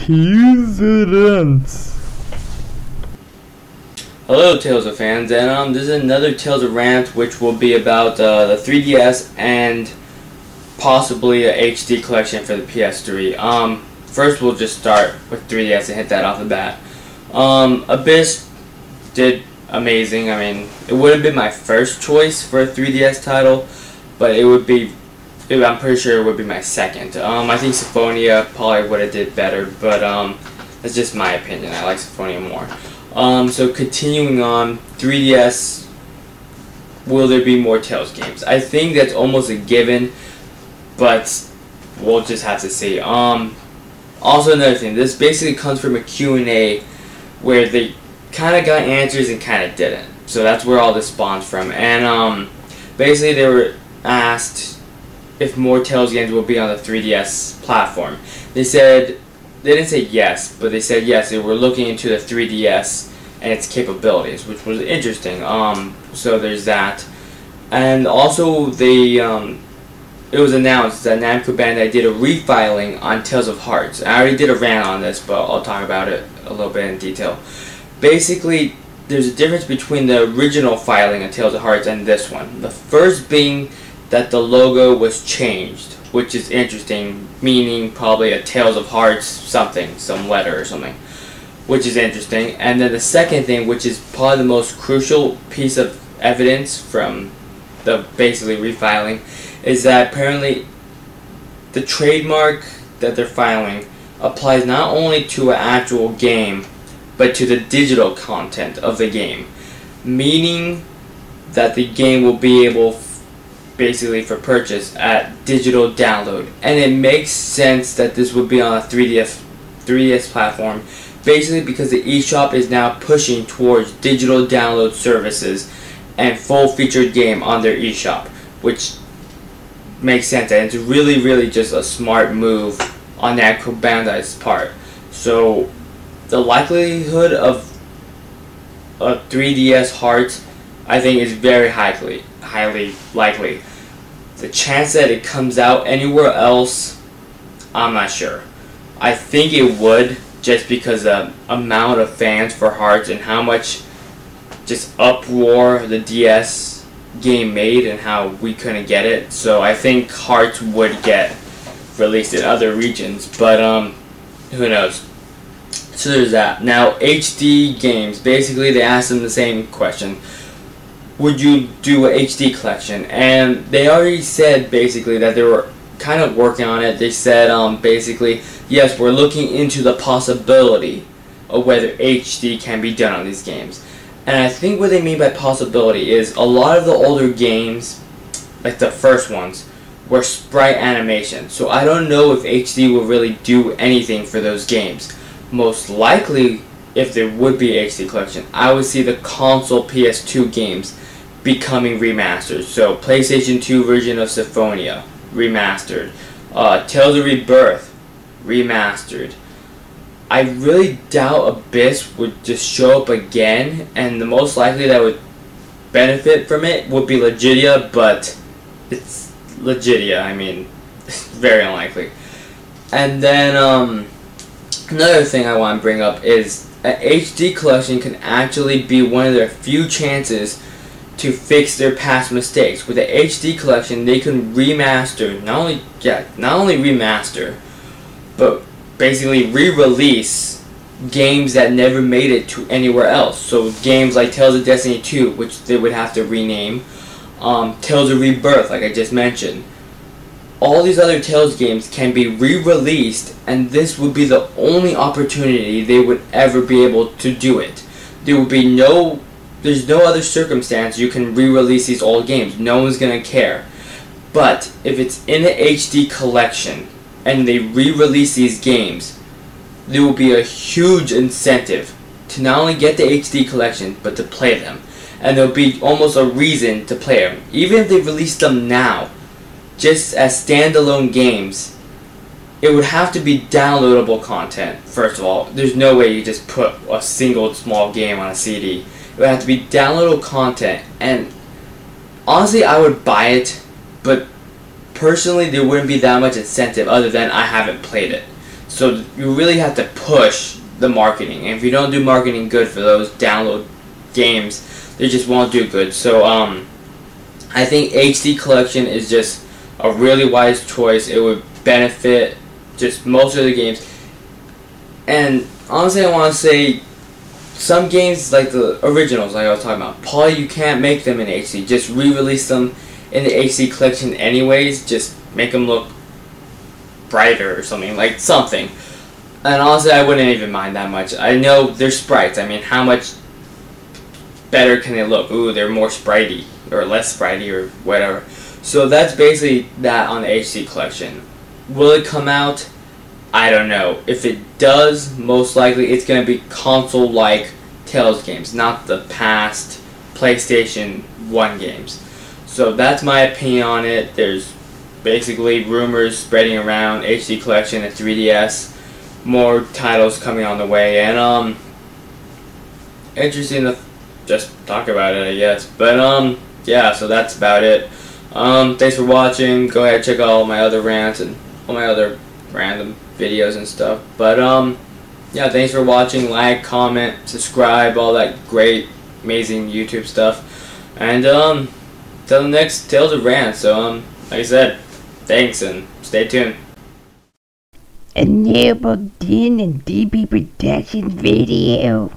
Here's the Rants. Hello Tales of fans, and this is another Tales of Rant, which will be about the 3DS and possibly a HD collection for the PS3. First we'll just start with 3DS and hit that off the bat. Abyss did amazing. I mean, it wouldn't have been my first choice for a 3DS title, but I'm pretty sure it would be my second. I think Symphonia probably would have did better, but that's just my opinion. I like Symphonia more. So continuing on, 3DS, will there be more Tales games? I think that's almost a given, but we'll just have to see. Also another thing, this basically comes from a Q&A where they kind of got answers and kind of didn't. So that's where all this spawns from. And basically they were asked if more Tales games will be on the 3DS platform. They didn't say yes, but they said yes, they were looking into the 3DS and its capabilities, which was interesting. So there's that. And also it was announced that Namco Bandai did a refiling on Tales of Hearts. I already did a rant on this, but I'll talk about it a little bit in detail. Basically, there's a difference between the original filing of Tales of Hearts and this one. The first being that the logo was changed, which is interesting, meaning probably a Tales of Hearts something, some letter or something, which is interesting. And then the second thing, which is probably the most crucial piece of evidence from the basically refiling, is that apparently the trademark that they're filing applies not only to an actual game, but to the digital content of the game, meaning that the game will be able basically for purchase at digital download. And it makes sense that this would be on a 3DS platform, basically because the eShop is now pushing towards digital download services and full-featured game on their eShop, which makes sense, and it's really just a smart move on Namco Bandai's part. So the likelihood of a 3DS Hearts, I think, is very highly likely. The chance that it comes out anywhere else, I'm not sure. I think it would, just because the amount of fans for Hearts and how much just uproar the DS game made and how we couldn't get it. So I think Hearts would get released in other regions, but who knows. So there's that. Now, HD games, basically they asked them the same question. Would you do an HD collection? And they already said basically that they were kind of working on it. They said basically, yes, we're looking into the possibility of whether HD can be done on these games. And I think what they mean by possibility is a lot of the older games, like the first ones, were sprite animation. So I don't know if HD will really do anything for those games. Most likely, if there would be an HD collection, I would see the console PS2 games becoming remastered. So PlayStation 2 version of Symphonia, remastered. Tales of Rebirth, remastered. I really doubt Abyss would just show up again, and the most likely that would benefit from it would be Legitia, but it's Legitia, I mean, very unlikely. And then another thing I want to bring up is an HD collection can actually be one of their few chances to fix their past mistakes. With the HD collection, they can remaster, not only remaster, but basically re-release games that never made it to anywhere else. So games like Tales of Destiny 2, which they would have to rename, Tales of Rebirth, like I just mentioned. All these other Tales games can be re-released, and this would be the only opportunity they would ever be able to do it. There's no other circumstance you can re-release these old games. No one's gonna care. But if it's in an HD collection and they re-release these games, there will be a huge incentive to not only get the HD collection, but to play them. And there'll be almost a reason to play them. Even if they release them now, just as standalone games, it would have to be downloadable content, first of all. There's no way you just put a single small game on a CD. It would have to be downloadable content, and honestly I would buy it, but personally there wouldn't be that much incentive other than I haven't played it. So you really have to push the marketing, and if you don't do marketing good for those download games, they just won't do good. So I think HD collection is just a really wise choice. It would benefit just most of the games. And honestly, I want to say some games like the originals, like I was talking about, probably you can't make them in HD. Just re-release them in the HD collection anyways. Just make them look brighter or something, like something. And honestly, I wouldn't even mind that much. I know they're sprites. I mean, how much better can they look? Ooh, they're more spritey or less spritey or whatever. So that's basically that on the HD collection. Will it come out? I don't know. If it does, most likely it's going to be console-like Tales games, not the past PlayStation 1 games. So that's my opinion on it. There's basically rumors spreading around HD collection and 3DS. More titles coming on the way, and interesting to just talk about it, I guess. But yeah, so that's about it. Thanks for watching. Go ahead, check out all my other rants and all my other random videos and stuff. But yeah, thanks for watching. Like, comment, subscribe, all that great, amazing YouTube stuff. And till the next Tales of Rants. So like I said, thanks and stay tuned. Enabled in and DB production video.